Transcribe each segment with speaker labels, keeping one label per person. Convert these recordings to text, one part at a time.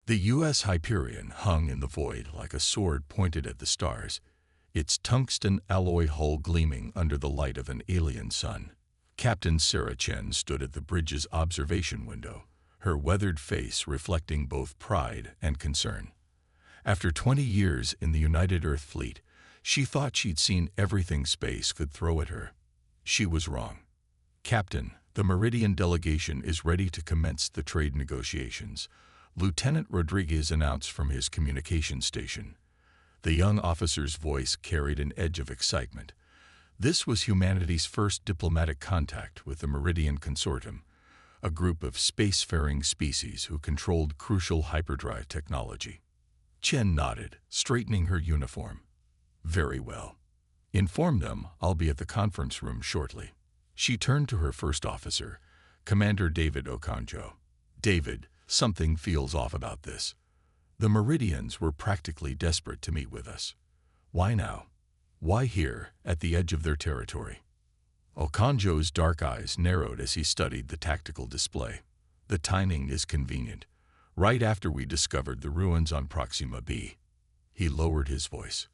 Speaker 1: The U.S. Hyperion hung in the void like a sword pointed at the stars, its tungsten alloy hull gleaming under the light of an alien sun. Captain Sarah Chen stood at the bridge's observation window, her weathered face reflecting both pride and concern. After 20 years in the United Earth Fleet, she thought she'd seen everything space could throw at her. She was wrong. "Captain, the Meridian delegation is ready to commence the trade negotiations," Lieutenant Rodriguez announced from his communication station. The young officer's voice carried an edge of excitement. This was humanity's first diplomatic contact with the Meridian Consortium, a group of spacefaring species who controlled crucial hyperdrive technology. Chen nodded, straightening her uniform. "Very well. Inform them I'll be at the conference room shortly." She turned to her first officer, Commander David Okonjo. "David, something feels off about this. The Meridians were practically desperate to meet with us. Why now? Why here, at the edge of their territory?" Okonjo's dark eyes narrowed as he studied the tactical display. "The timing is convenient. Right after we discovered the ruins on Proxima b." He lowered his voice.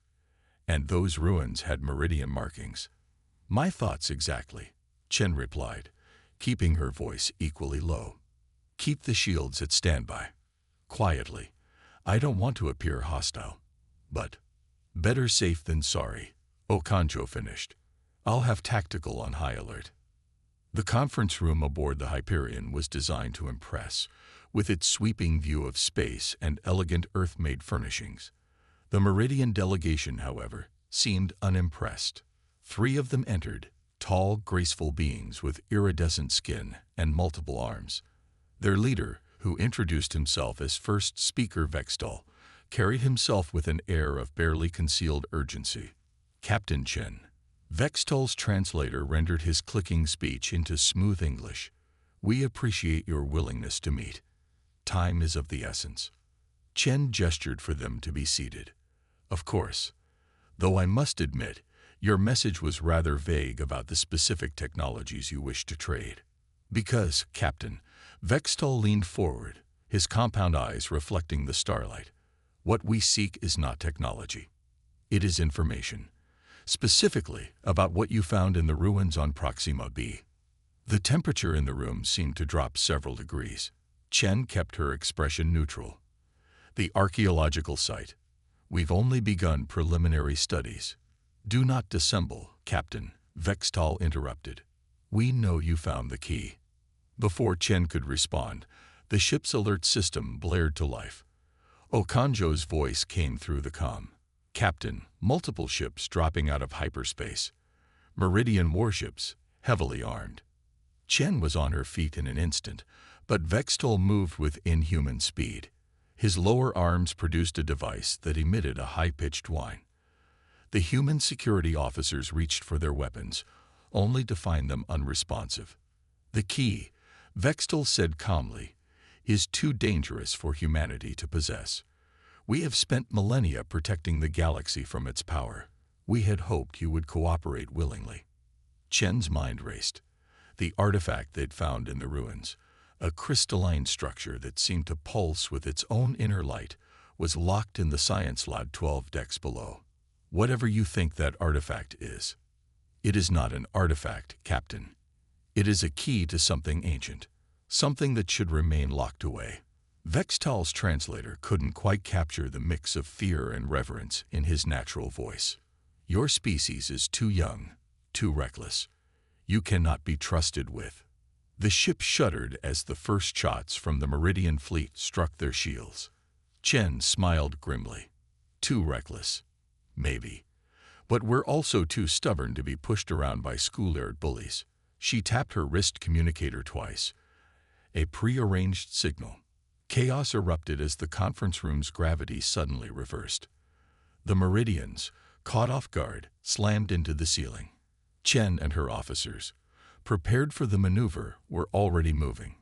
Speaker 1: "And those ruins had Meridian markings." "My thoughts exactly," Chen replied, keeping her voice equally low. "Keep the shields at standby." Quietly, "I don't want to appear hostile. But better safe than sorry," Okonjo finished. "I'll have tactical on high alert." The conference room aboard the Hyperion was designed to impress, with its sweeping view of space and elegant Earth-made furnishings. The Meridian delegation, however, seemed unimpressed. 3 of them entered, tall, graceful beings with iridescent skin and multiple arms. Their leader, who introduced himself as first speaker Vextal, carried himself with an air of barely concealed urgency. "Captain Chen." Vextal's translator rendered his clicking speech into smooth English. "We appreciate your willingness to meet. Time is of the essence." Chen gestured for them to be seated. "Of course. Though I must admit, your message was rather vague about the specific technologies you wish to trade." "Because, Captain," Vextal leaned forward, his compound eyes reflecting the starlight, "what we seek is not technology. It is information. Specifically about what you found in the ruins on Proxima b." The temperature in the room seemed to drop several degrees. Chen kept her expression neutral. "The archaeological site. We've only begun preliminary studies." "Do not dissemble, Captain," Vextal interrupted. "We know you found the key." Before Chen could respond, the ship's alert system blared to life. Okonjo's voice came through the comm. "Captain, multiple ships dropping out of hyperspace. Meridian warships, heavily armed." Chen was on her feet in an instant, but Vextal moved with inhuman speed. His lower arms produced a device that emitted a high-pitched whine. The human security officers reached for their weapons, only to find them unresponsive. "The key," Vextal said calmly, "is too dangerous for humanity to possess. We have spent millennia protecting the galaxy from its power. We had hoped you would cooperate willingly." Chen's mind raced. The artifact they'd found in the ruins, a crystalline structure that seemed to pulse with its own inner light, was locked in the science lab 12 decks below. "Whatever you think that artifact is, it is not an artifact, Captain. It is a key to something ancient, something that should remain locked away." Vextal's translator couldn't quite capture the mix of fear and reverence in his natural voice. "Your species is too young, too reckless. You cannot be trusted with." The ship shuddered as the first shots from the Meridian fleet struck their shields. Chen smiled grimly. "Too reckless. Maybe. But we're also too stubborn to be pushed around by schoolyard bullies." She tapped her wrist communicator twice. A prearranged signal. Chaos erupted as the conference room's gravity suddenly reversed. The Meridians, caught off guard, slammed into the ceiling. Chen and her officers, prepared for the maneuver, were already moving.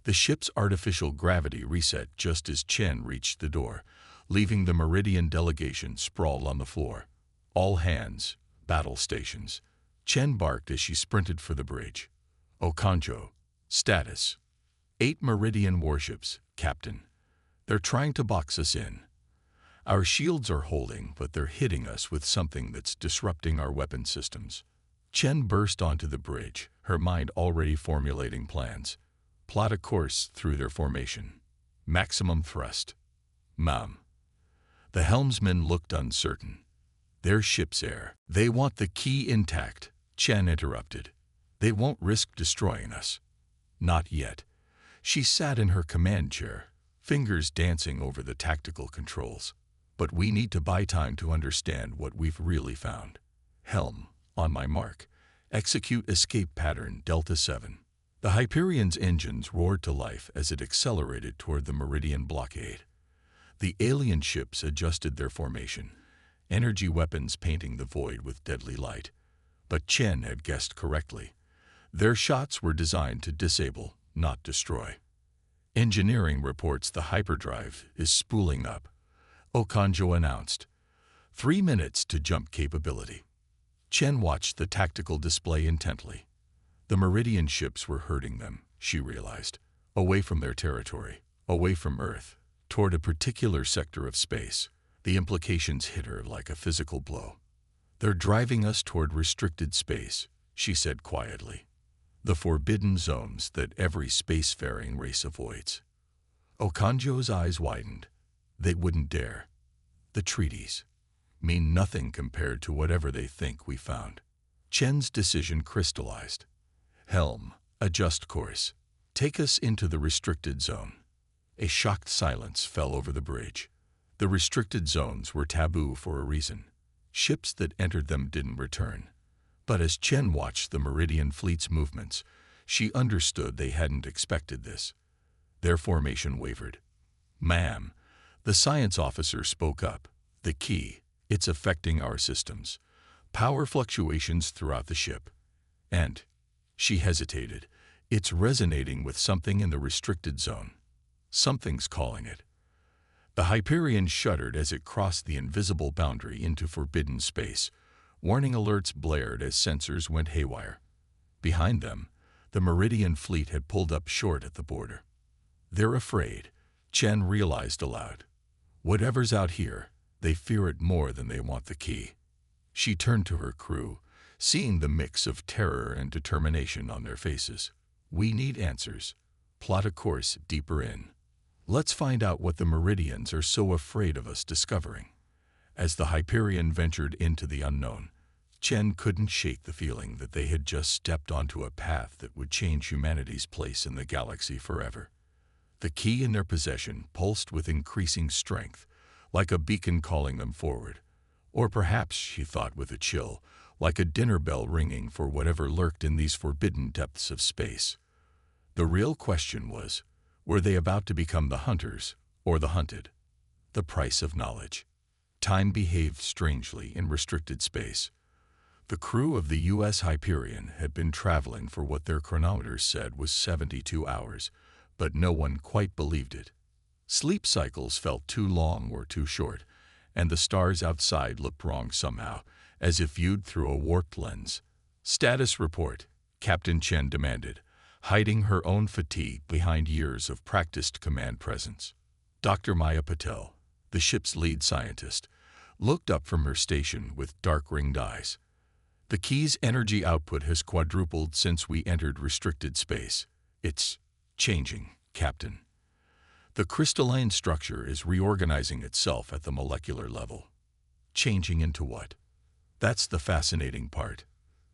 Speaker 1: The ship's artificial gravity reset just as Chen reached the door, leaving the Meridian delegation sprawled on the floor. "All hands, battle stations." Chen barked as she sprinted for the bridge. "Okonjo, status. 8 Meridian warships, Captain. They're trying to box us in. Our shields are holding, but they're hitting us with something that's disrupting our weapon systems. Chen burst onto the bridge, her mind already formulating plans. Plot a course through their formation. Maximum thrust. Ma'am. The helmsman looked uncertain. Their ship's air. They want the key intact, Chen interrupted. They won't risk destroying us. Not yet. She sat in her command chair, fingers dancing over the tactical controls. But we need to buy time to understand what we've really found. Helm, on my mark. Execute escape pattern Delta 7. The Hyperion's engines roared to life as it accelerated toward the Meridian blockade. The alien ships adjusted their formation, energy weapons painting the void with deadly light. But Chen had guessed correctly. Their shots were designed to disable, not destroy. Engineering reports the hyperdrive is spooling up, Okonjo announced. 3 minutes to jump capability. Chen watched the tactical display intently. The Meridian ships were hurting them, she realized, away from their territory, away from Earth, toward a particular sector of space. The implications hit her like a physical blow. They're driving us toward restricted space, she said quietly. The forbidden zones that every spacefaring race avoids. Okonjo's eyes widened. They wouldn't dare. The treaties mean nothing compared to whatever they think we found. Chen's decision crystallized. Helm, adjust course. Take us into the restricted zone. A shocked silence fell over the bridge. The restricted zones were taboo for a reason. Ships that entered them didn't return. But as Chen watched the Meridian fleet's movements, she understood they hadn't expected this. Their formation wavered. Ma'am, the science officer spoke up. The key, it's affecting our systems. Power fluctuations throughout the ship. And, she hesitated, it's resonating with something in the restricted zone. Something's calling it. The Hyperion shuddered as it crossed the invisible boundary into forbidden space. Warning alerts blared as sensors went haywire. Behind them, the Meridian fleet had pulled up short at the border. They're afraid, Chen realized aloud. Whatever's out here, they fear it more than they want the key. She turned to her crew, seeing the mix of terror and determination on their faces. We need answers. Plot a course deeper in. Let's find out what the Meridians are so afraid of us discovering. As the Hyperion ventured into the unknown, Chen couldn't shake the feeling that they had just stepped onto a path that would change humanity's place in the galaxy forever. The key in their possession pulsed with increasing strength, like a beacon calling them forward. Or perhaps, she thought with a chill, like a dinner bell ringing for whatever lurked in these forbidden depths of space. The real question was, were they about to become the hunters or the hunted? The price of knowledge. Time behaved strangely in restricted space. The crew of the U.S. Hyperion had been traveling for what their chronometers said was 72 hours, but no one quite believed it. Sleep cycles felt too long or too short, and the stars outside looked wrong somehow, as if viewed through a warped lens. Status report, Captain Chen demanded, hiding her own fatigue behind years of practiced command presence. Dr. Maya Patel, the ship's lead scientist, looked up from her station with dark-ringed eyes. The key's energy output has quadrupled since we entered restricted space. It's changing, Captain. The crystalline structure is reorganizing itself at the molecular level. Changing into what? That's the fascinating part,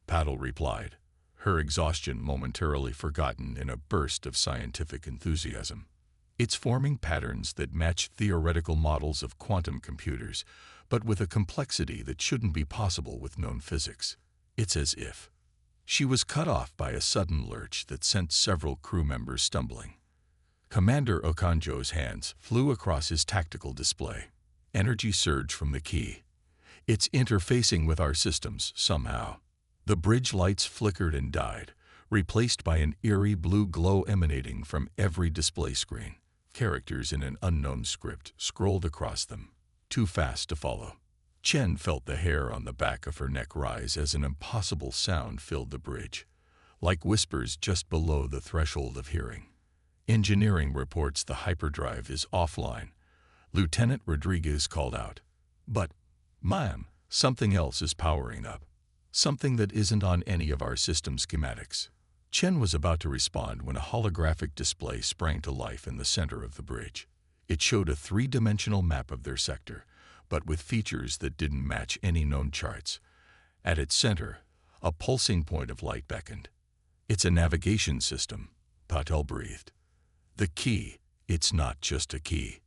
Speaker 1: Patel replied, her exhaustion momentarily forgotten in a burst of scientific enthusiasm. It's forming patterns that match theoretical models of quantum computers, but with a complexity that shouldn't be possible with known physics. It's as if. She was cut off by a sudden lurch that sent several crew members stumbling. Commander Okonjo's hands flew across his tactical display. Energy surged from the key. It's interfacing with our systems somehow. The bridge lights flickered and died, replaced by an eerie blue glow emanating from every display screen. Characters in an unknown script scrolled across them, too fast to follow. Chen felt the hair on the back of her neck rise as an impossible sound filled the bridge, like whispers just below the threshold of hearing. Engineering reports the hyperdrive is offline. Lieutenant Rodriguez called out. But, ma'am, something else is powering up. Something that isn't on any of our system schematics. Chen was about to respond when a holographic display sprang to life in the center of the bridge. It showed a three-dimensional map of their sector, but with features that didn't match any known charts. At its center, a pulsing point of light beckoned. It's a navigation system, Patel breathed. The key, it's not just a key.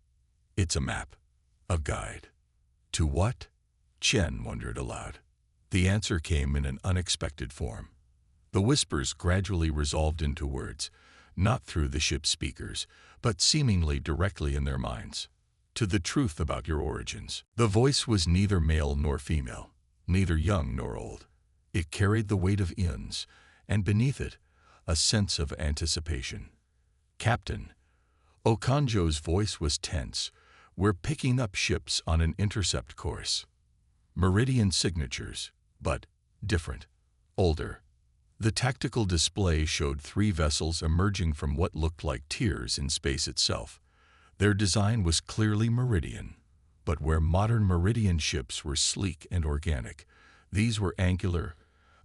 Speaker 1: It's a map, a guide. To what? Chen wondered aloud. The answer came in an unexpected form. The whispers gradually resolved into words, not through the ship's speakers, but seemingly directly in their minds. To the truth about your origins. The voice was neither male nor female, neither young nor old. It carried the weight of eons, and beneath it, a sense of anticipation. Captain, Okanjo's voice was tense. We're picking up ships on an intercept course. Meridian signatures, but different, older. The tactical display showed 3 vessels emerging from what looked like tiers in space itself. Their design was clearly Meridian, but where modern Meridian ships were sleek and organic, these were angular,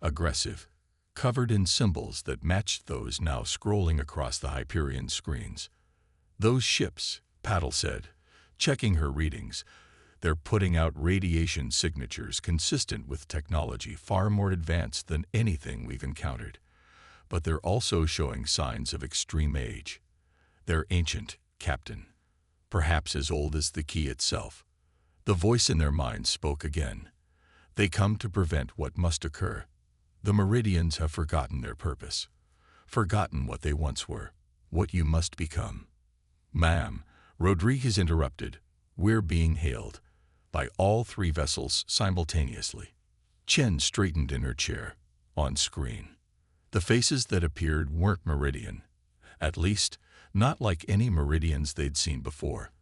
Speaker 1: aggressive, covered in symbols that matched those now scrolling across the Hyperion screens. Those ships, Paddle said, checking her readings, they're putting out radiation signatures consistent with technology far more advanced than anything we've encountered. But they're also showing signs of extreme age. They're ancient, Captain, perhaps as old as the key itself. The voice in their minds spoke again. They come to prevent what must occur. The Meridians have forgotten their purpose, forgotten what they once were, what you must become. Ma'am, Rodriguez interrupted. We're being hailed by all 3 vessels simultaneously. Chen straightened in her chair. On screen, the faces that appeared weren't Meridian. At least, not like any Meridians they'd seen before.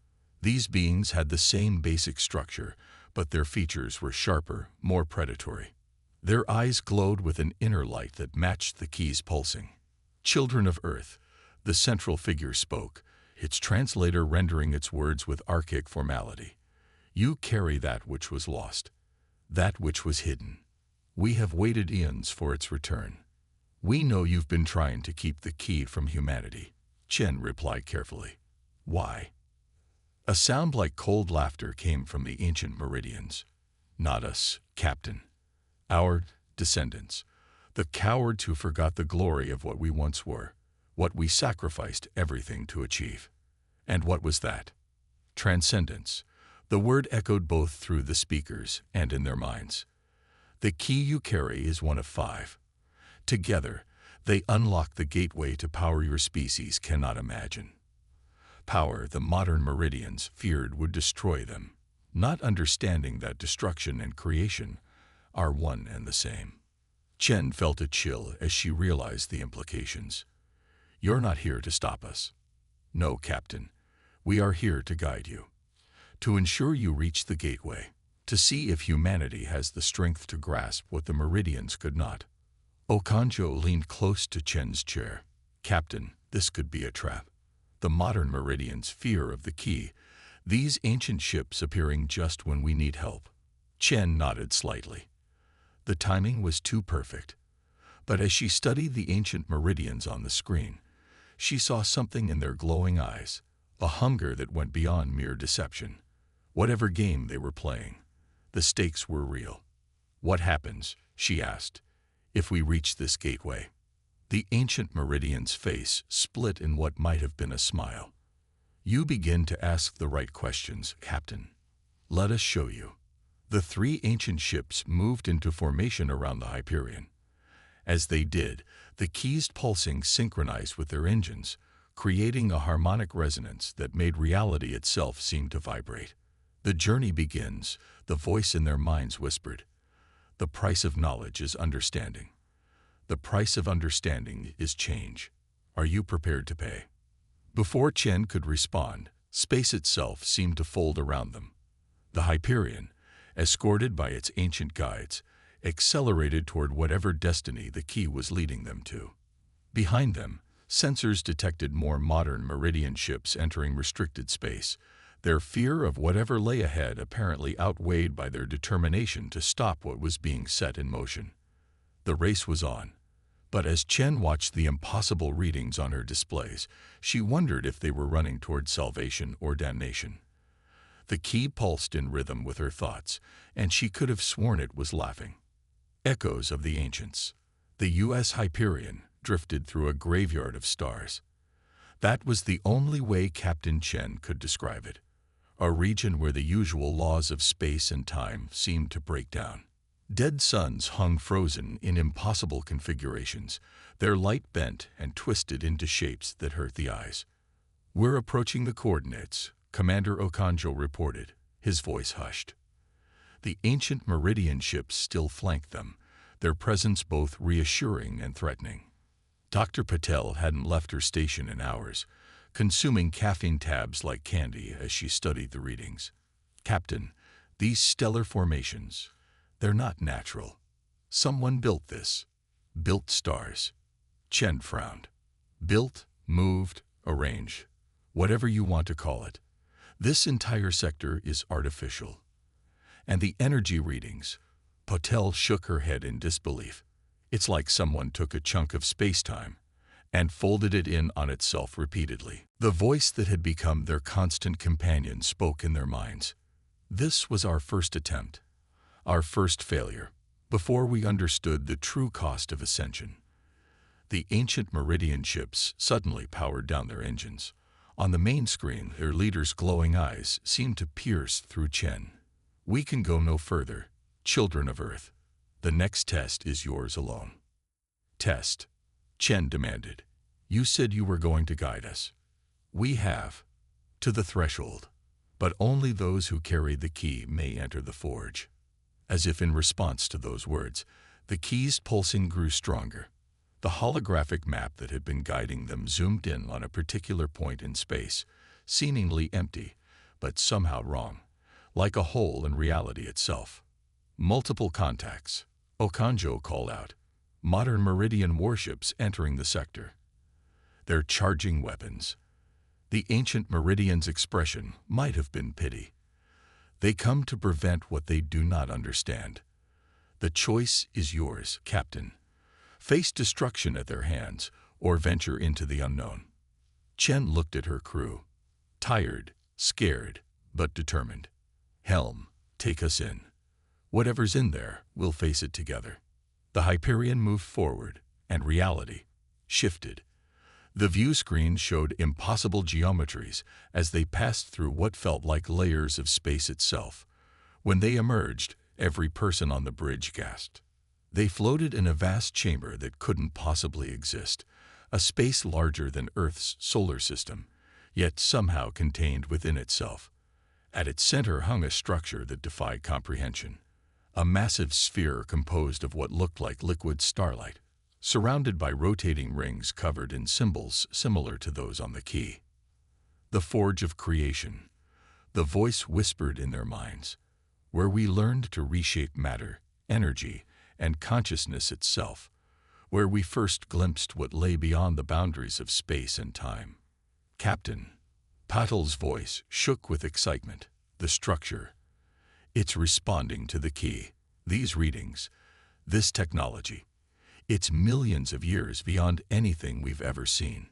Speaker 1: These beings had the same basic structure, but their features were sharper, more predatory. Their eyes glowed with an inner light that matched the key's pulsing. Children of Earth, the central figure spoke, its translator rendering its words with archaic formality. You carry that which was lost, that which was hidden. We have waited eons for its return. We know you've been trying to keep the key from humanity. Chen replied carefully. Why? A sound like cold laughter came from the ancient Meridians. Not us, Captain. Our descendants. The cowards who forgot the glory of what we once were, what we sacrificed everything to achieve. And what was that? Transcendence. The word echoed both through the speakers and in their minds. The key you carry is one of 5. Together, they unlock the gateway to power your species cannot imagine. Power the modern Meridians feared would destroy them, not understanding that destruction and creation are one and the same. Chen felt a chill as she realized the implications. You're not here to stop us. No, Captain. We are here to guide you, to ensure you reach the gateway, to see if humanity has the strength to grasp what the Meridians could not. Okanjo leaned close to Chen's chair. Captain, this could be a trap. The modern Meridians' fear of the key, these ancient ships appearing just when we need help. Chen nodded slightly. The timing was too perfect. But as she studied the ancient Meridians on the screen, she saw something in their glowing eyes, a hunger that went beyond mere deception. Whatever game they were playing, the stakes were real. What happens, she asked, if we reach this gateway? The ancient Meridian's face split in what might have been a smile. You begin to ask the right questions, Captain. Let us show you. The 3 ancient ships moved into formation around the Hyperion. As they did, the keys pulsing synchronized with their engines, creating a harmonic resonance that made reality itself seem to vibrate. The journey begins, the voice in their minds whispered. The price of knowledge is understanding. The price of understanding is change. Are you prepared to pay? Before Chen could respond, space itself seemed to fold around them. The Hyperion, escorted by its ancient guides, accelerated toward whatever destiny the key was leading them to. Behind them, Sensors detected more modern Meridian ships entering restricted space, their fear of whatever lay ahead apparently outweighed by their determination to stop what was being set in motion. The race was on, but as Chen watched the impossible readings on her displays, she wondered if they were running toward salvation or damnation. The key pulsed in rhythm with her thoughts, and she could have sworn it was laughing. Echoes of the ancients. The U.S. Hyperion drifted through a graveyard of stars. That was the only way Captain Chen could describe it. A region where the usual laws of space and time seemed to break down. Dead suns hung frozen in impossible configurations, their light bent and twisted into shapes that hurt the eyes. "We're approaching the coordinates," Commander Okanjo reported, his voice hushed. The ancient Meridian ships still flanked them, their presence both reassuring and threatening. Dr. Patel hadn't left her station in hours, consuming caffeine tabs like candy as she studied the readings. "Captain, these stellar formations, they're not natural. Someone built this. Built stars." Chen frowned. "Built, moved, arranged. Whatever you want to call it. This entire sector is artificial." "And the energy readings." Patel shook her head in disbelief. "It's like someone took a chunk of space-time and folded it in on itself repeatedly." The voice that had become their constant companion spoke in their minds. "This was our first attempt, our first failure, before we understood the true cost of ascension." The ancient Meridian ships suddenly powered down their engines. On the main screen, their leader's glowing eyes seemed to pierce through Chen. "We can go no further, children of Earth. The next test is yours alone." "Test?" Chen demanded. "You said you were going to guide us." "We have. To the threshold. But only those who carry the key may enter the forge." As if in response to those words, the key's pulsing grew stronger. The holographic map that had been guiding them zoomed in on a particular point in space, seemingly empty, but somehow wrong, like a hole in reality itself. "Multiple contacts," Okanjo called out. "Modern Meridian warships entering the sector. They're charging weapons." The ancient Meridian's expression might have been pity. "They come to prevent what they do not understand. The choice is yours, Captain. Face destruction at their hands, or venture into the unknown." Chen looked at her crew. Tired, scared, but determined. "Helm, take us in. Whatever's in there, we'll face it together." The Hyperion moved forward, and reality shifted. The view screen showed impossible geometries as they passed through what felt like layers of space itself. When they emerged, every person on the bridge gasped. They floated in a vast chamber that couldn't possibly exist, a space larger than Earth's solar system, yet somehow contained within itself. At its center hung a structure that defied comprehension. A massive sphere composed of what looked like liquid starlight, surrounded by rotating rings covered in symbols similar to those on the key. "The forge of creation," the voice whispered in their minds, "where we learned to reshape matter, energy, and consciousness itself, where we first glimpsed what lay beyond the boundaries of space and time." "Captain," Patel's voice shook with excitement, "the structure. It's responding to the key. These readings, this technology. It's millions of years beyond anything we've ever seen."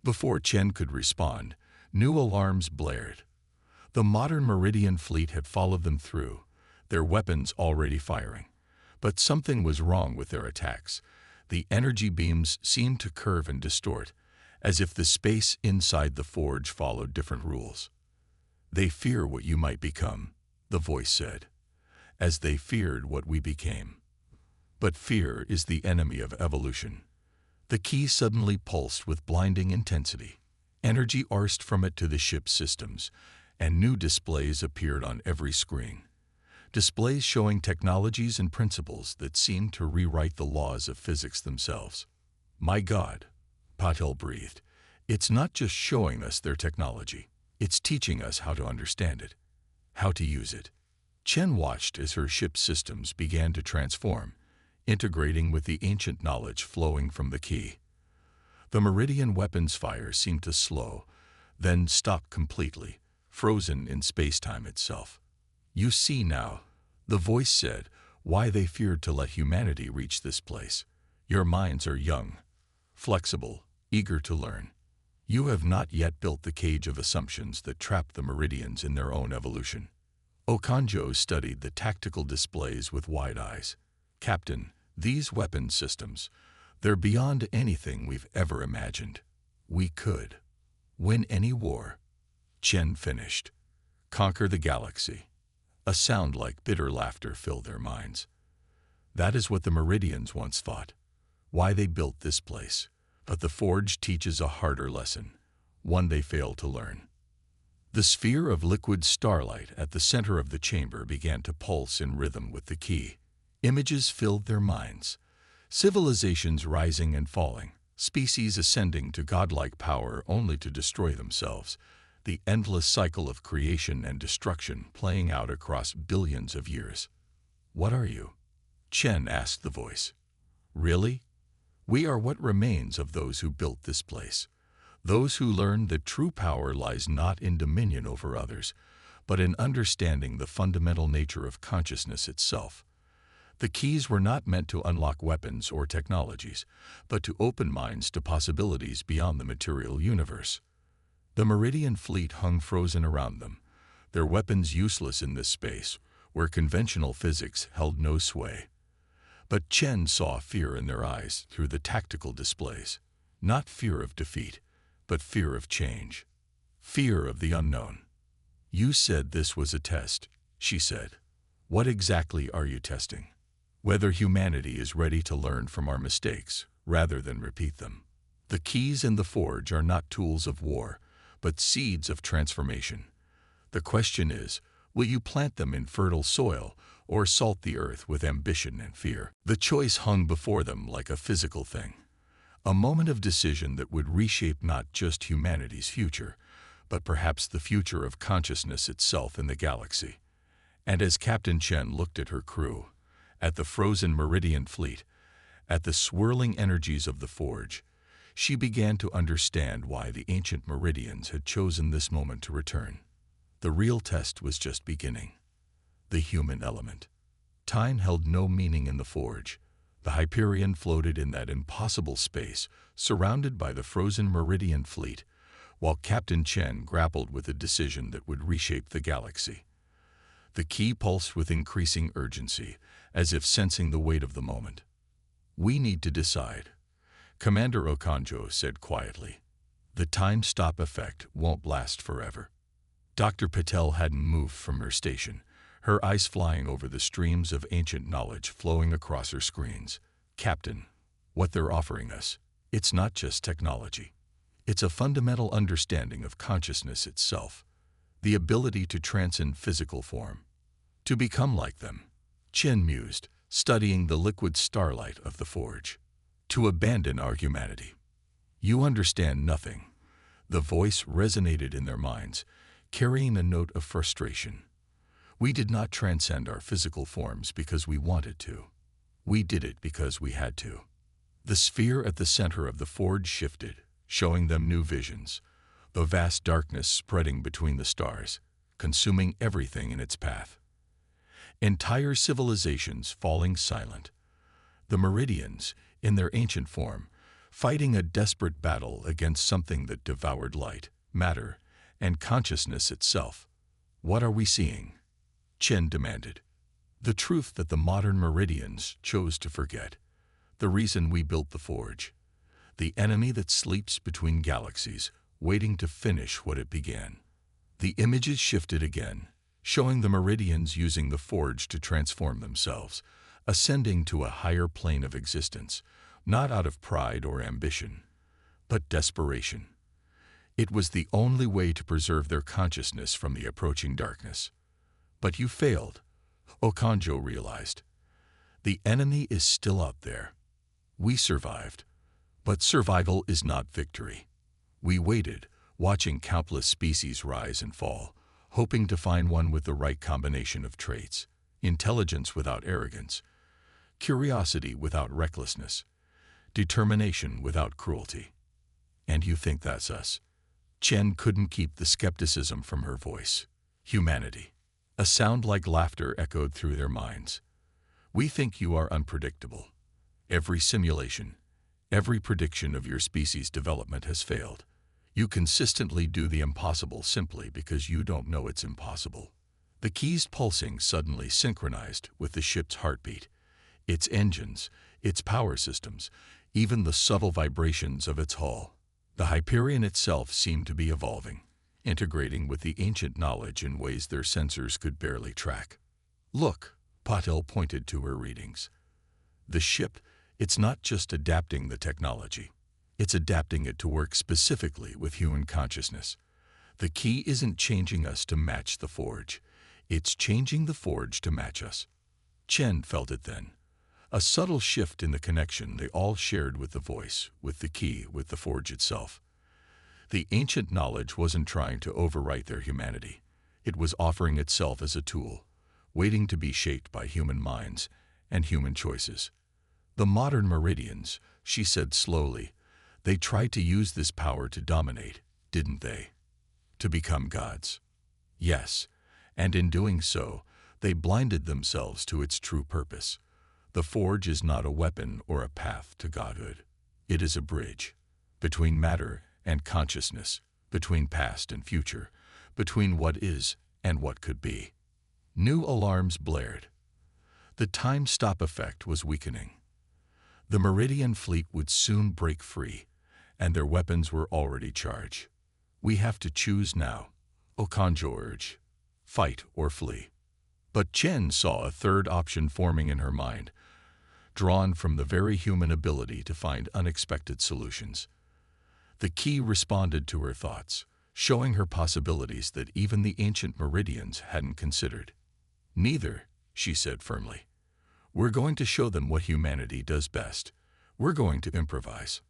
Speaker 1: Before Chen could respond, new alarms blared. The modern Meridian fleet had followed them through, their weapons already firing. But something was wrong with their attacks. The energy beams seemed to curve and distort, as if the space inside the forge followed different rules. "They fear what you might become," the voice said, "as they feared what we became. But fear is the enemy of evolution." The key suddenly pulsed with blinding intensity. Energy coursed from it to the ship's systems, and new displays appeared on every screen. Displays showing technologies and principles that seemed to rewrite the laws of physics themselves. "My God," Patel breathed, "it's not just showing us their technology, it's teaching us how to understand it, how to use it." Chen watched as her ship's systems began to transform, integrating with the ancient knowledge flowing from the key. The Meridian weapons fire seemed to slow, then stop completely, frozen in space-time itself. "You see now," the voice said, "why they feared to let humanity reach this place. Your minds are young, flexible, eager to learn. You have not yet built the cage of assumptions that trap the Meridians in their own evolution." Okonjo studied the tactical displays with wide eyes. "Captain, these weapon systems, they're beyond anything we've ever imagined. We could win any war." Chen finished. "Conquer the galaxy." A sound like bitter laughter filled their minds. That is what the Meridians once thought, why they built this place. But the Forge teaches a harder lesson, one they failed to learn. The sphere of liquid starlight at the center of the chamber began to pulse in rhythm with the key. Images filled their minds. Civilizations rising and falling, species ascending to godlike power only to destroy themselves, the endless cycle of creation and destruction playing out across billions of years. "What are you?" Chen asked the voice. "Really? We are what remains of those who built this place. Those who learned that true power lies not in dominion over others, but in understanding the fundamental nature of consciousness itself. The keys were not meant to unlock weapons or technologies, but to open minds to possibilities beyond the material universe." The Meridian fleet hung frozen around them, their weapons useless in this space, where conventional physics held no sway. But Chen saw fear in their eyes through the tactical displays. Not fear of defeat, but fear of change. Fear of the unknown. "You said this was a test," she said. "What exactly are you testing?" "Whether humanity is ready to learn from our mistakes, rather than repeat them. The keys in the Forge are not tools of war, but seeds of transformation. The question is, will you plant them in fertile soil or salt the earth with ambition and fear?" The choice hung before them like a physical thing, a moment of decision that would reshape not just humanity's future, but perhaps the future of consciousness itself in the galaxy. And as Captain Chen looked at her crew, at the frozen Meridian fleet, at the swirling energies of the Forge, she began to understand why the ancient Meridians had chosen this moment to return. The real test was just beginning. The human element. Time held no meaning in the Forge. The Hyperion floated in that impossible space, surrounded by the frozen Meridian fleet, while Captain Chen grappled with a decision that would reshape the galaxy. The key pulsed with increasing urgency, as if sensing the weight of the moment. "We need to decide," Commander Okonjo said quietly. "The time-stop effect won't last forever." Dr. Patel hadn't moved from her station, her eyes flying over the streams of ancient knowledge flowing across her screens. "Captain, what they're offering us, it's not just technology. It's a fundamental understanding of consciousness itself, the ability to transcend physical form, to become like them," Chen mused, studying the liquid starlight of the Forge. "To abandon our humanity. You understand nothing." The voice resonated in their minds, carrying a note of frustration. "We did not transcend our physical forms because we wanted to. We did it because we had to." The sphere at the center of the Forge shifted, showing them new visions, the vast darkness spreading between the stars, consuming everything in its path. Entire civilizations falling silent. The Meridians, in their ancient form, fighting a desperate battle against something that devoured light, matter, and consciousness itself. "What are we seeing?" Chen demanded. "The truth that the modern Meridians chose to forget. The reason we built the Forge. The enemy that sleeps between galaxies, waiting to finish what it began." The images shifted again, showing the Meridians using the Forge to transform themselves, ascending to a higher plane of existence, not out of pride or ambition, but desperation. It was the only way to preserve their consciousness from the approaching darkness. "But you failed," Okonjo realized. "The enemy is still out there. We survived, but survival is not victory. We waited, watching countless species rise and fall, hoping to find one with the right combination of traits, intelligence without arrogance, curiosity without recklessness, determination without cruelty. And you think that's us? Chen couldn't keep the skepticism from her voice. Humanity. A sound like laughter echoed through their minds. We think you are unpredictable. Every simulation, every prediction of your species' development has failed. You consistently do the impossible simply because you don't know it's impossible. The key's pulsing suddenly synchronized with the ship's heartbeat. Its engines, its power systems, even the subtle vibrations of its hull. The Hyperion itself seemed to be evolving, integrating with the ancient knowledge in ways their sensors could barely track. Look, Patel pointed to her readings. The ship, it's not just adapting the technology. It's adapting it to work specifically with human consciousness. The key isn't changing us to match the forge. It's changing the forge to match us. Chen felt it then. A subtle shift in the connection they all shared with the voice, with the key, with the forge itself. The ancient knowledge wasn't trying to overwrite their humanity. It was offering itself as a tool, waiting to be shaped by human minds and human choices. The modern Meridians, she said slowly, they tried to use this power to dominate, didn't they? To become gods. Yes, and in doing so, they blinded themselves to its true purpose. The forge is not a weapon or a path to godhood. It is a bridge between matter and consciousness, between past and future, between what is and what could be. New alarms blared. The time-stop effect was weakening. The Meridian fleet would soon break free, and their weapons were already charged. We have to choose now, Okonjo urged. Fight or flee. But Chen saw a third option forming in her mind, drawn from the very human ability to find unexpected solutions. The key responded to her thoughts, showing her possibilities that even the ancient Meridians hadn't considered. Neither, she said firmly. We're going to show them what humanity does best. We're going to improvise.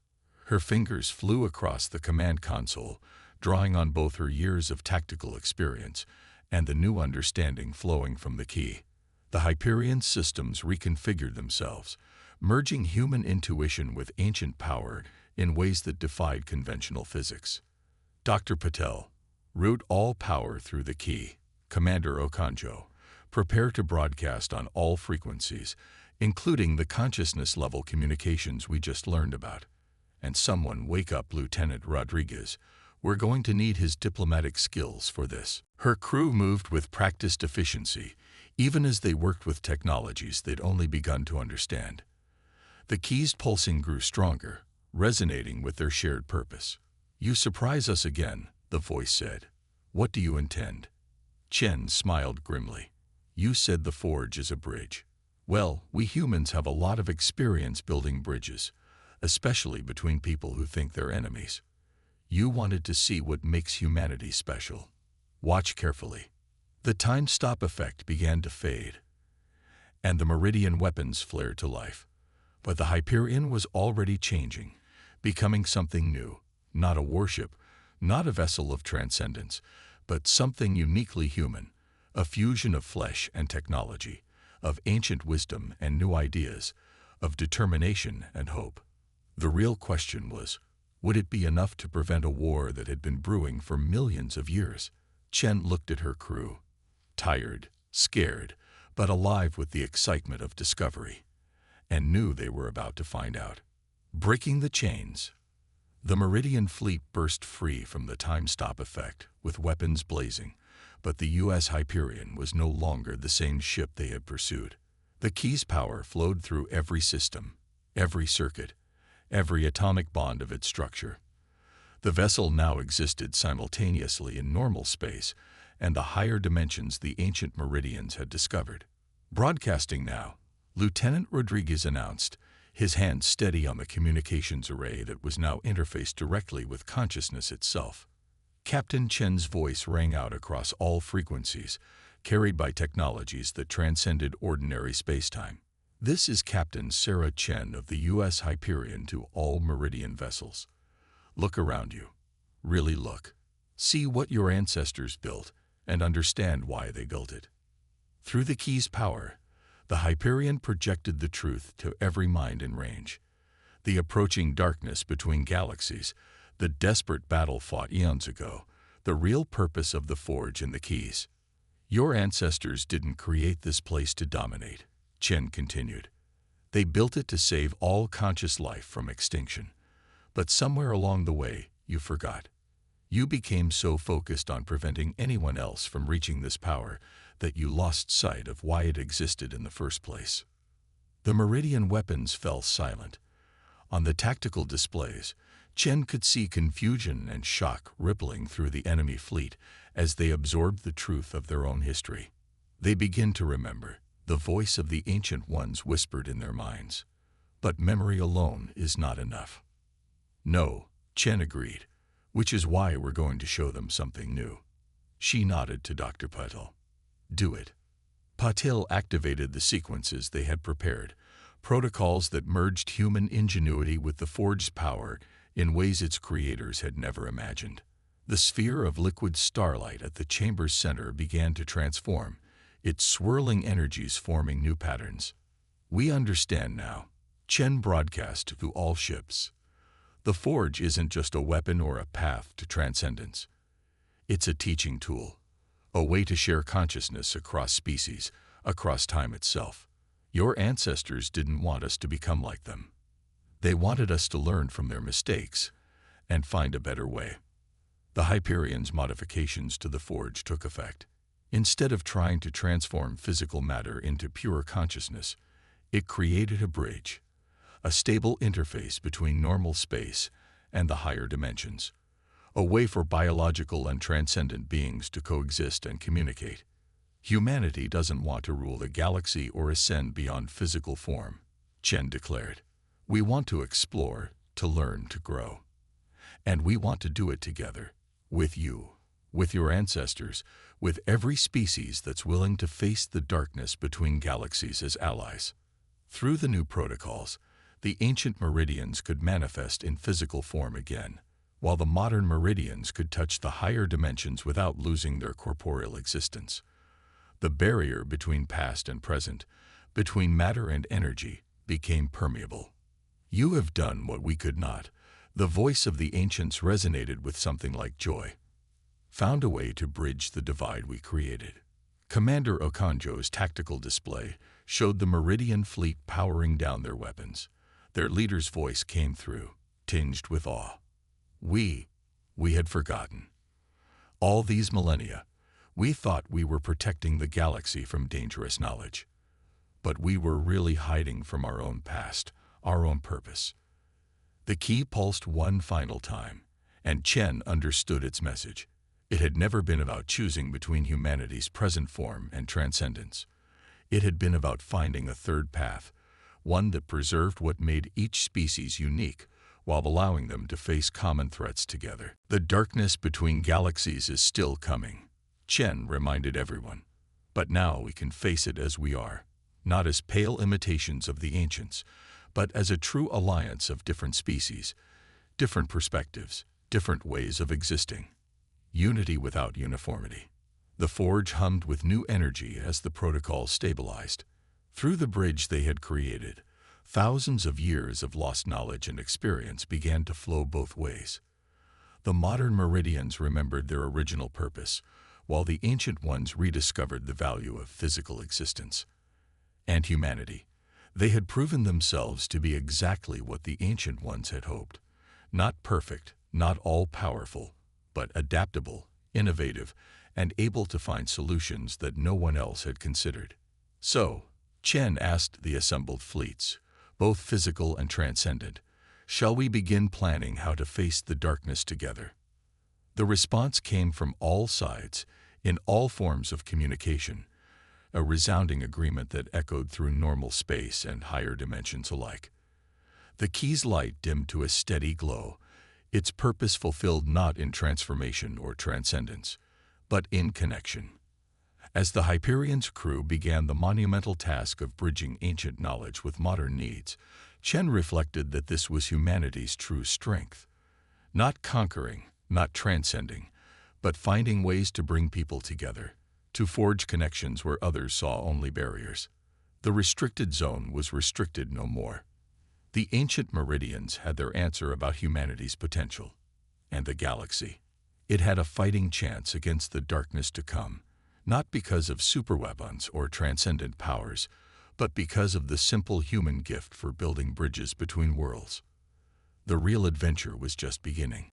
Speaker 1: Her fingers flew across the command console, drawing on both her years of tactical experience and the new understanding flowing from the key. The Hyperion systems reconfigured themselves, merging human intuition with ancient power in ways that defied conventional physics. Dr. Patel, route all power through the key. Commander Okonjo, prepare to broadcast on all frequencies, including the consciousness-level communications we just learned about. And someone wake up Lieutenant Rodriguez. We're going to need his diplomatic skills for this. Her crew moved with practiced efficiency, even as they worked with technologies they'd only begun to understand. The key's pulsing grew stronger, resonating with their shared purpose. You surprise us again, the voice said. What do you intend? Chen smiled grimly. You said the forge is a bridge. Well, we humans have a lot of experience building bridges, especially between people who think they're enemies. You wanted to see what makes humanity special. Watch carefully. The time-stop effect began to fade, and the Meridian weapons flared to life. But the Hyperion was already changing, becoming something new. Not a warship, not a vessel of transcendence, but something uniquely human, a fusion of flesh and technology, of ancient wisdom and new ideas, of determination and hope. The real question was, would it be enough to prevent a war that had been brewing for millions of years? Chen looked at her crew, tired, scared, but alive with the excitement of discovery, and knew they were about to find out. Breaking the chains. The Meridian fleet burst free from the time-stop effect, with weapons blazing, but the U.S. Hyperion was no longer the same ship they had pursued. The key's power flowed through every system, every circuit, every atomic bond of its structure. The vessel now existed simultaneously in normal space and the higher dimensions the ancient Meridians had discovered. Broadcasting now, Lieutenant Rodriguez announced, his hand steady on the communications array that was now interfaced directly with consciousness itself. Captain Chen's voice rang out across all frequencies, carried by technologies that transcended ordinary spacetime. This is Captain Sarah Chen of the U.S. Hyperion to all Meridian vessels. Look around you. Really look. See what your ancestors built and understand why they built it. Through the key's power, the Hyperion projected the truth to every mind in range. The approaching darkness between galaxies, The desperate battle fought eons ago, the real purpose of the forge and the keys. Your ancestors didn't create this place to dominate, Chen continued. They built it to save all conscious life from extinction. But somewhere along the way, you forgot. You became so focused on preventing anyone else from reaching this power that you lost sight of why it existed in the first place. The Meridian weapons fell silent. On the tactical displays, Chen could see confusion and shock rippling through the enemy fleet as they absorbed the truth of their own history. They began to remember. The voice of the Ancient Ones whispered in their minds. But memory alone is not enough. No, Chen agreed, which is why we're going to show them something new. She nodded to Dr. Patil. Do it. Patil activated the sequences they had prepared, protocols that merged human ingenuity with the forged power in ways its creators had never imagined. The sphere of liquid starlight at the chamber's center began to transform, its swirling energies forming new patterns. We understand now, Chen broadcast to all ships. The forge isn't just a weapon or a path to transcendence. It's a teaching tool, a way to share consciousness across species, across time itself. Your ancestors didn't want us to become like them. They wanted us to learn from their mistakes and find a better way. The Hyperion's modifications to the forge took effect. Instead of trying to transform physical matter into pure consciousness, it created a bridge, a stable interface between normal space and the higher dimensions, a way for biological and transcendent beings to coexist and communicate. Humanity doesn't want to rule the galaxy or ascend beyond physical form, Chen declared. We want to explore, to learn, to grow. And we want to do it together, with you, with your ancestors, with every species that's willing to face the darkness between galaxies as allies. Through the new protocols, the ancient meridians could manifest in physical form again, while the modern meridians could touch the higher dimensions without losing their corporeal existence. The barrier between past and present, between matter and energy, became permeable. You have done what we could not. The voice of the ancients resonated with something like joy. Found a way to bridge the divide we created. Commander Okonjo's tactical display showed the Meridian fleet powering down their weapons. Their leader's voice came through, tinged with awe. We had forgotten. All these millennia, we thought we were protecting the galaxy from dangerous knowledge. But we were really hiding from our own past, our own purpose. The key pulsed one final time, and Chen understood its message. It had never been about choosing between humanity's present form and transcendence. It had been about finding a third path, one that preserved what made each species unique, while allowing them to face common threats together. The darkness between galaxies is still coming, Chen reminded everyone. But now we can face it as we are, not as pale imitations of the ancients, but as a true alliance of different species, different perspectives, different ways of existing. Unity without uniformity. The forge hummed with new energy as the protocol stabilized. Through the bridge they had created, thousands of years of lost knowledge and experience began to flow both ways. The modern meridians remembered their original purpose, while the ancient ones rediscovered the value of physical existence. And humanity. They had proven themselves to be exactly what the ancient ones had hoped. Not perfect, not all-powerful, but adaptable, innovative, and able to find solutions that no one else had considered. So, Chen asked the assembled fleets, both physical and transcendent, shall we begin planning how to face the darkness together? The response came from all sides, in all forms of communication, a resounding agreement that echoed through normal space and higher dimensions alike. The key's light dimmed to a steady glow, its purpose fulfilled not in transformation or transcendence, but in connection. As the Hyperion's crew began the monumental task of bridging ancient knowledge with modern needs, Chen reflected that this was humanity's true strength. Not conquering, not transcending, but finding ways to bring people together, to forge connections where others saw only barriers. The restricted zone was restricted no more. The ancient meridians had their answer about humanity's potential. and the galaxy. It had a fighting chance against the darkness to come, not because of superweapons or transcendent powers, but because of the simple human gift for building bridges between worlds. The real adventure was just beginning.